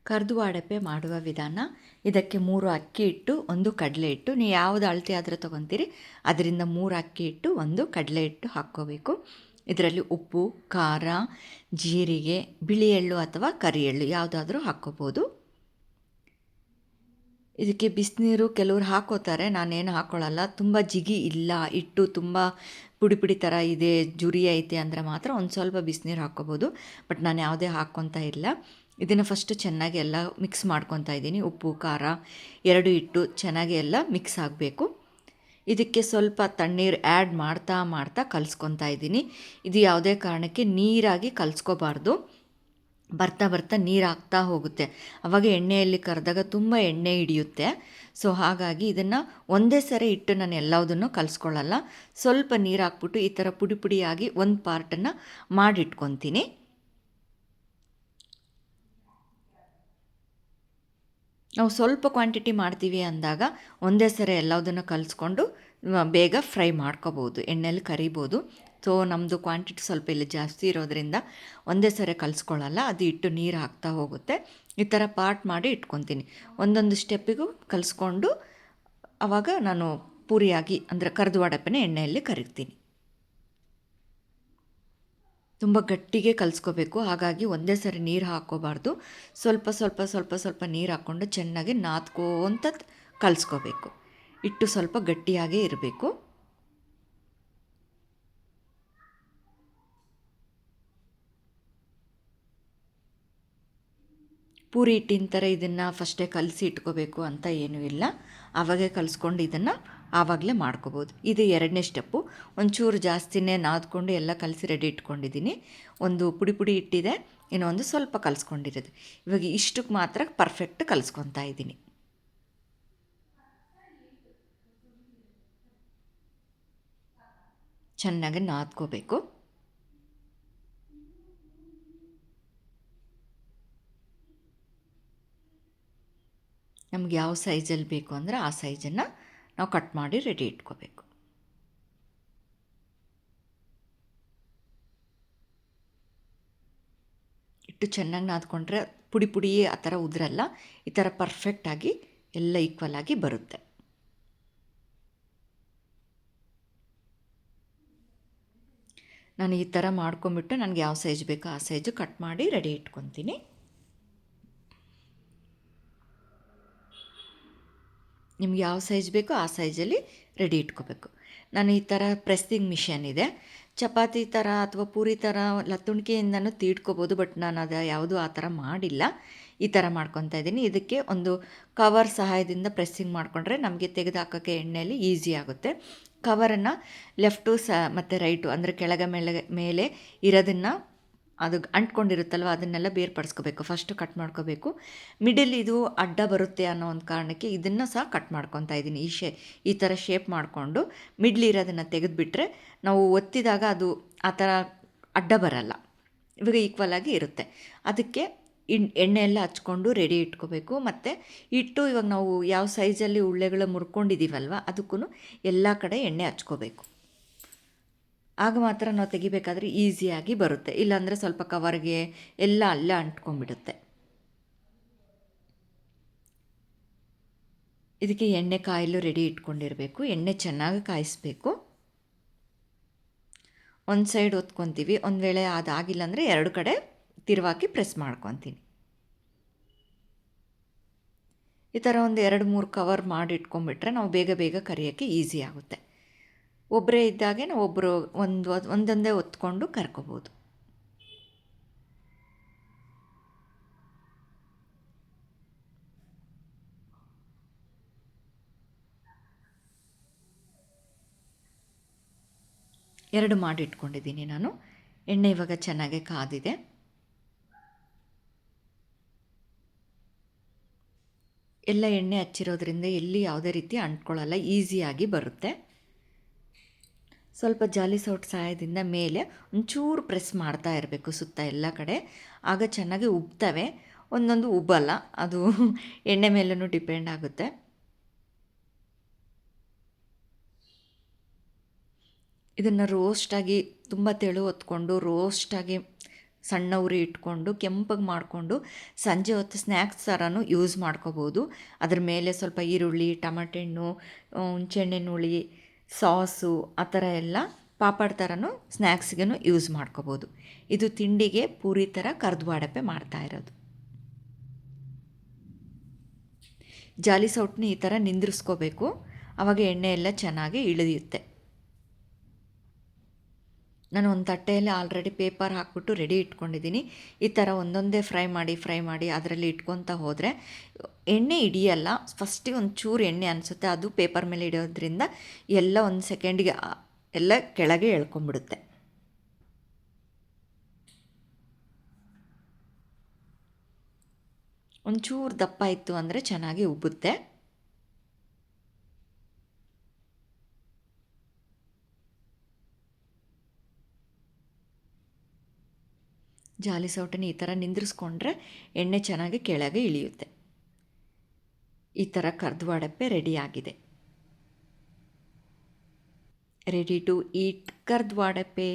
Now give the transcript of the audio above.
ಕರ್ದು ಅಡಪೆ ಮಾಡುವ ವಿಧಾನ. ಇದಕ್ಕೆ 3 ಅಕ್ಕಿ ಹಿಟ್ಟು, 1 ಕಡಲೆ ಹಿಟ್ಟು. ನೀವು ಯಾವುದು ಅಳತೆ ಆದರೆ ತೊಗೊತೀರಿ ಅದರಿಂದ 3 ಅಕ್ಕಿ ಹಿಟ್ಟು, 1 ಕಡಲೆ ಹಿಟ್ಟು ಹಾಕ್ಕೋಬೇಕು. ಇದರಲ್ಲಿ ಉಪ್ಪು, ಖಾರ, ಜೀರಿಗೆ, ಬಿಳಿ ಎಳ್ಳು ಅಥವಾ ಕರಿ ಎಳ್ಳು ಯಾವುದಾದ್ರೂ ಹಾಕ್ಕೋಬೋದು. ಇದಕ್ಕೆ ಬಿಸಿನೀರು ಕೆಲವ್ರು ಹಾಕ್ಕೋತಾರೆ, ನಾನೇನು ಹಾಕ್ಕೊಳ್ಳಲ್ಲ. ತುಂಬ ಜಿಗಿ ಇಲ್ಲ, ಹಿಟ್ಟು ತುಂಬ ಪುಡಿ ಪುಡಿ ಥರ ಇದೆ, ಜುರಿ ಐತೆ ಅಂದರೆ ಮಾತ್ರ ಒಂದು ಸ್ವಲ್ಪ ಬಿಸಿನೀರು ಹಾಕ್ಕೋಬೋದು. ಬಟ್ ನಾನು ಯಾವುದೇ ಹಾಕ್ಕೊತಾ ಇಲ್ಲ. ಇದನ್ನು ಫಸ್ಟು ಚೆನ್ನಾಗಿ ಎಲ್ಲ ಮಿಕ್ಸ್ ಮಾಡ್ಕೊತಾ ಇದ್ದೀನಿ. ಉಪ್ಪು, ಖಾರ 2 ಹಿಟ್ಟು ಚೆನ್ನಾಗಿ ಎಲ್ಲ ಮಿಕ್ಸ್ ಆಗಬೇಕು. ಇದಕ್ಕೆ ಸ್ವಲ್ಪ ತಣ್ಣೀರು ಆ್ಯಡ್ ಮಾಡ್ತಾ ಮಾಡ್ತಾ ಕಲಿಸ್ಕೊತಾ ಇದ್ದೀನಿ. ಇದು ಯಾವುದೇ ಕಾರಣಕ್ಕೆ ನೀರಾಗಿ ಕಲಿಸ್ಕೋಬಾರ್ದು. ಬರ್ತಾ ಬರ್ತಾ ನೀರು ಹಾಕ್ತಾ ಹೋಗುತ್ತೆ, ಆವಾಗ ಎಣ್ಣೆಯಲ್ಲಿ ಕರೆದಾಗ ತುಂಬ ಎಣ್ಣೆ ಹಿಡಿಯುತ್ತೆ. ಸೊ ಹಾಗಾಗಿ ಇದನ್ನು ಒಂದೇ ಸರಿ ಇಟ್ಟು ನಾನು ಎಲ್ಲದನ್ನು ಕಲಿಸ್ಕೊಳ್ಳಲ್ಲ. ಸ್ವಲ್ಪ ನೀರು ಹಾಕ್ಬಿಟ್ಟು ಈ ಥರ ಪುಡಿ ಪುಡಿಯಾಗಿ ಒಂದು ಪಾರ್ಟನ್ನು ಮಾಡಿಟ್ಕೊತೀನಿ. ನಾವು ಸ್ವಲ್ಪ ಕ್ವಾಂಟಿಟಿ ಮಾಡ್ತೀವಿ ಅಂದಾಗ ಒಂದೇ ಸರಿ ಎಲ್ಲದನ್ನು ಕಲಿಸ್ಕೊಂಡು ಬೇಗ ಫ್ರೈ ಮಾಡ್ಕೋಬೋದು, ಎಣ್ಣೆಯಲ್ಲಿ ಕರಿಬೋದು. ಸೊ ನಮ್ಮದು ಕ್ವಾಂಟಿಟಿ ಸ್ವಲ್ಪ ಇಲ್ಲಿ ಜಾಸ್ತಿ ಇರೋದರಿಂದ ಒಂದೇ ಸರಿ ಕಲಿಸ್ಕೊಳ್ಳಲ್ಲ, ಅದು ಇಟ್ಟು ನೀರು ಹಾಕ್ತಾ ಹೋಗುತ್ತೆ. ಈ ಥರ ಪಾರ್ಟ್ ಮಾಡಿ ಇಟ್ಕೊತೀನಿ. ಒಂದೊಂದು ಸ್ಟೆಪ್ಪಿಗೂ ಕಲಿಸ್ಕೊಂಡು ಆವಾಗ ನಾನು ಪೂರಿಯಾಗಿ ಅಂದರೆ ಕರ್ದು ಅಡಪೆನ ಎಣ್ಣೆಯಲ್ಲಿ ಕರಿತೀನಿ. ತುಂಬ ಗಟ್ಟಿಗೆ ಕಲಿಸ್ಕೋಬೇಕು, ಹಾಗಾಗಿ ಒಂದೇ ಸರಿ ನೀರು ಹಾಕ್ಕೋಬಾರ್ದು. ಸ್ವಲ್ಪ ಸ್ವಲ್ಪ ಸ್ವಲ್ಪ ಸ್ವಲ್ಪ ನೀರು ಹಾಕ್ಕೊಂಡು ಚೆನ್ನಾಗಿ ನಾದ್ಕೋಂತ ಕಲಿಸ್ಕೋಬೇಕು. ಹಿಟ್ಟು ಸ್ವಲ್ಪ ಗಟ್ಟಿಯಾಗೇ ಇರಬೇಕು. ಪೂರಿ ಹಿಟ್ಟಿನ ಥರ ಇದನ್ನು ಫಸ್ಟೇ ಕಲಸಿ ಇಟ್ಕೋಬೇಕು ಅಂತ ಏನೂ ಇಲ್ಲ. ಆವಾಗೇ ಕಲಿಸ್ಕೊಂಡು ಇದನ್ನು ಆವಾಗಲೇ ಮಾಡ್ಕೋಬೋದು. ಇದು 2ನೇ ಸ್ಟೆಪ್ಪು. ಒಂಚೂರು ಜಾಸ್ತಿನೇ ನಾದ್ಕೊಂಡು ಎಲ್ಲ ಕಲಸಿ ರೆಡಿ ಇಟ್ಕೊಂಡಿದ್ದೀನಿ. ಒಂದು ಪುಡಿ ಪುಡಿ ಇಟ್ಟಿದೆ, ಇನ್ನೊಂದು ಸ್ವಲ್ಪ ಕಲಿಸ್ಕೊಂಡಿರೋದು. ಇವಾಗ ಇಷ್ಟಕ್ಕೆ ಮಾತ್ರ ಪರ್ಫೆಕ್ಟ್ ಕಲಿಸ್ಕೊತಾ ಇದ್ದೀನಿ. ಚೆನ್ನಾಗಿ ನಾದ್ಕೋಬೇಕು. ನಮ್ಗೆ ಯಾವ ಸೈಜಲ್ಲಿ ಬೇಕು ಅಂದರೆ ಆ ಸೈಜನ್ನು ನಾವು ಕಟ್ ಮಾಡಿ ರೆಡಿ ಇಟ್ಕೋಬೇಕು. ಇಟ್ಟು ಚೆನ್ನಾಗಿ ನಾದ್ಕೊಂಡ್ರೆ ಪುಡಿ ಪುಡಿ ಆ ಥರ ಉದ್ರಲ್ಲ, ಈ ಥರ ಪರ್ಫೆಕ್ಟಾಗಿ ಎಲ್ಲ ಈಕ್ವಲ್ ಆಗಿ ಬರುತ್ತೆ. ನಾನು ಈ ಥರ ಮಾಡ್ಕೊಂಬಿಟ್ಟು ನನಗೆ ಯಾವ ಸೈಜ್ ಬೇಕೋ ಆ ಸೈಜು ಕಟ್ ಮಾಡಿ ರೆಡಿ ಇಟ್ಕೊತೀನಿ. ನಿಮ್ಗೆ ಯಾವ ಸೈಜ್ ಬೇಕೋ ಆ ಸೈಜಲ್ಲಿ ರೆಡಿ ಇಟ್ಕೋಬೇಕು. ನಾನು ಈ ಥರ ಪ್ರೆಸ್ಸಿಂಗ್ ಮಿಷನ್ ಇದೆ, ಚಪಾತಿ ಥರ ಅಥವಾ ಪೂರಿ ಥರ ಲತ್ತುಣಿಕೆಯಿಂದನೂ ತೀಡ್ಕೋಬೋದು. ಬಟ್ ನಾನು ಅದು ಯಾವುದೂ ಆ ಥರ ಮಾಡಿಲ್ಲ, ಈ ಥರ ಮಾಡ್ಕೊತಾ ಇದ್ದೀನಿ. ಇದಕ್ಕೆ ಒಂದು ಕವರ್ ಸಹಾಯದಿಂದ ಪ್ರೆಸ್ಸಿಂಗ್ ಮಾಡಿಕೊಂಡ್ರೆ ನಮಗೆ ತೆಗೆದು ಹಾಕೋಕ್ಕೆ ಎಣ್ಣೆಯಲ್ಲಿ ಈಸಿ ಆಗುತ್ತೆ. ಕವರನ್ನು ಲೆಫ್ಟು ಮತ್ತು ರೈಟು ಅಂದರೆ ಕೆಳಗೆ ಮೇಲೆ ಇರೋದನ್ನು ಅದು ಅಂಟ್ಕೊಂಡಿರುತ್ತಲ್ವ ಅದನ್ನೆಲ್ಲ ಬೇರ್ಪಡಿಸ್ಕೋಬೇಕು. ಫಸ್ಟು ಕಟ್ ಮಾಡ್ಕೋಬೇಕು. ಮಿಡಲ್ ಇದು ಅಡ್ಡ ಬರುತ್ತೆ ಅನ್ನೋ ಒಂದು ಕಾರಣಕ್ಕೆ ಇದನ್ನು ಸಹ ಕಟ್ ಮಾಡ್ಕೊತಾ ಇದ್ದೀನಿ. ಈ ಥರ ಶೇಪ್ ಮಾಡಿಕೊಂಡು ಮಿಡ್ಲಿರೋದನ್ನು ತೆಗೆದುಬಿಟ್ರೆ ನಾವು ಒತ್ತಿದಾಗ ಅದು ಆ ಥರ ಅಡ್ಡ ಬರಲ್ಲ, ಇವಾಗ ಈಕ್ವಲ್ ಆಗಿ ಇರುತ್ತೆ. ಅದಕ್ಕೆ ಎಣ್ಣೆ ಎಲ್ಲ ಹಚ್ಕೊಂಡು ರೆಡಿ ಇಟ್ಕೋಬೇಕು. ಮತ್ತು ಇಟ್ಟು ಇವಾಗ ನಾವು ಯಾವ ಸೈಜಲ್ಲಿ ಉಳ್ಳೆಗಳು ಮುರ್ಕೊಂಡಿದ್ದೀವಲ್ವ ಅದಕ್ಕೂ ಎಲ್ಲ ಕಡೆ ಎಣ್ಣೆ ಹಚ್ಕೋಬೇಕು. ಆಗ ಮಾತ್ರ ನಾವು ತೆಗಿಬೇಕಾದ್ರೆ ಈಸಿಯಾಗಿ ಬರುತ್ತೆ, ಇಲ್ಲಾಂದರೆ ಸ್ವಲ್ಪ ಕವರ್ಗೆ ಎಲ್ಲ ಅಲ್ಲೇ ಅಂಟ್ಕೊಂಡ್ಬಿಡುತ್ತೆ. ಇದಕ್ಕೆ ಎಣ್ಣೆ ಕಾಯಲು ರೆಡಿ ಇಟ್ಕೊಂಡಿರಬೇಕು. ಎಣ್ಣೆ ಚೆನ್ನಾಗಿ ಕಾಯಿಸ್ಬೇಕು. ಒಂದು ಸೈಡ್ ಒತ್ಕೊತೀವಿ, ಒಂದು ವೇಳೆ ಅದಾಗಿಲ್ಲ ಅಂದರೆ 2 ಕಡೆ ತಿರುವಾಕಿ ಪ್ರೆಸ್ ಮಾಡ್ಕೊತೀನಿ. ಈ ಥರ ಒಂದು 2-3 ಕವರ್ ಮಾಡಿ ಇಟ್ಕೊಂಡ್ಬಿಟ್ರೆ ನಾವು ಬೇಗ ಬೇಗ ಕರಿಯೋಕ್ಕೆ ಈಸಿ ಆಗುತ್ತೆ. ಒಬ್ಬರೇ ಇದ್ದಾಗೆ ನಾವು ಒಬ್ಬರು ಒಂದೊಂದೇ ಒತ್ಕೊಂಡು ಕರ್ಕೋಬೋದು. ಎರಡು ಮಾಡಿ ಇಟ್ಕೊಂಡಿದ್ದೀನಿ ನಾನು. ಎಣ್ಣೆ ಇವಾಗ ಚೆನ್ನಾಗಿ ಕಾದಿದೆ. ಎಲ್ಲ ಎಣ್ಣೆ ಹಚ್ಚಿರೋದ್ರಿಂದ ಎಲ್ಲಿ ಯಾವುದೇ ರೀತಿ ಅಂಟ್ಕೊಳ್ಳಲ್ಲ, ಈಸಿಯಾಗಿ ಬರುತ್ತೆ. ಸ್ವಲ್ಪ ಜಾಲಿ ಸೌಟ್ ಸಹಾಯದಿಂದ ಮೇಲೆ ಒಂಚೂರು ಪ್ರೆಸ್ ಮಾಡ್ತಾ ಇರಬೇಕು ಸುತ್ತ ಎಲ್ಲ ಕಡೆ, ಆಗ ಚೆನ್ನಾಗಿ ಉಬ್ತವೆ. ಒಂದೊಂದು ಉಬ್ಬಲ್ಲ, ಅದು ಎಣ್ಣೆ ಮೇಲೂ ಡಿಪೆಂಡ್ ಆಗುತ್ತೆ. ಇದನ್ನು ರೋಸ್ಟಾಗಿ ತುಂಬ ತೆಳು ಹೊತ್ಕೊಂಡು ರೋಸ್ಟಾಗಿ ಸಣ್ಣ ಉರಿ ಇಟ್ಕೊಂಡು ಕೆಂಪಗೆ ಮಾಡಿಕೊಂಡು ಸಂಜೆ ಹೊತ್ತು ಸ್ನ್ಯಾಕ್ಸ್ ಥರನೂ ಯೂಸ್ ಮಾಡ್ಕೋಬೋದು. ಅದ್ರ ಮೇಲೆ ಸ್ವಲ್ಪ ಈರುಳ್ಳಿ, ಟಮಾಟೆ ಹಣ್ಣು, ಹುಣಸೆಹಣ್ಣಿನ ಹುಳಿ, ಸಾಸು ಆ ಥರ ಎಲ್ಲ ಪಾಪಡ್ ಥರನೂ ಸ್ನ್ಯಾಕ್ಸ್ಗೂ ಯೂಸ್ ಮಾಡ್ಕೋಬೋದು. ಇದು ತಿಂಡಿಗೆ ಪೂರಿ ಥರ ಕರ್ದು ಬಾಡಪ್ಪೆ ಮಾಡ್ತಾಯಿರೋದು. ಜಾಲಿ ಸೌಟನ್ನ ಈ ಥರ ನಿಂದ್ರಿಸ್ಕೋಬೇಕು, ಆವಾಗ ಎಣ್ಣೆ ಎಲ್ಲ ಚೆನ್ನಾಗಿ ಇಳಿಯುತ್ತೆ. ನಾನು ಒಂದು ತಟ್ಟೆಯಲ್ಲಿ ಆಲ್ರೆಡಿ ಪೇಪರ್ ಹಾಕ್ಬಿಟ್ಟು ರೆಡಿ ಇಟ್ಕೊಂಡಿದ್ದೀನಿ. ಈ ಥರ ಒಂದೊಂದೇ ಫ್ರೈ ಮಾಡಿ ಅದರಲ್ಲಿ ಇಟ್ಕೊತಾ ಹೋದರೆ ಎಣ್ಣೆ ಹಿಡಿಯಲ್ಲ. ಫಸ್ಟಿಗೆ ಒಂದು ಚೂರು ಎಣ್ಣೆ ಅನಿಸುತ್ತೆ, ಅದು ಪೇಪರ್ ಮೇಲೆ ಇಡೋದ್ರಿಂದ ಎಲ್ಲ ಒಂದು ಸೆಕೆಂಡಿಗೆ ಎಲ್ಲ ಕೆಳಗೆ ಎಳ್ಕೊಂಬಿಡುತ್ತೆ. ಒಂಚೂರು ದಪ್ಪ ಇತ್ತು ಅಂದರೆ ಚೆನ್ನಾಗಿ ಉಬ್ಬುತ್ತೆ. ಜಾಲಿ ಸೌಟನ್ನು ಈ ಥರ ನಿಂದ್ರಿಸ್ಕೊಂಡ್ರೆ ಎಣ್ಣೆ ಚೆನ್ನಾಗಿ ಕೆಳಗೆ ಇಳಿಯುತ್ತೆ. ಈ ಥರ ಕರ್ದು ಬಾಡಪ್ಪೆ ರೆಡಿಯಾಗಿದೆ. ರೆಡಿ ಟು ಈಟ್ ಕರ್ದು ಬಾಡಪ್ಪೆ.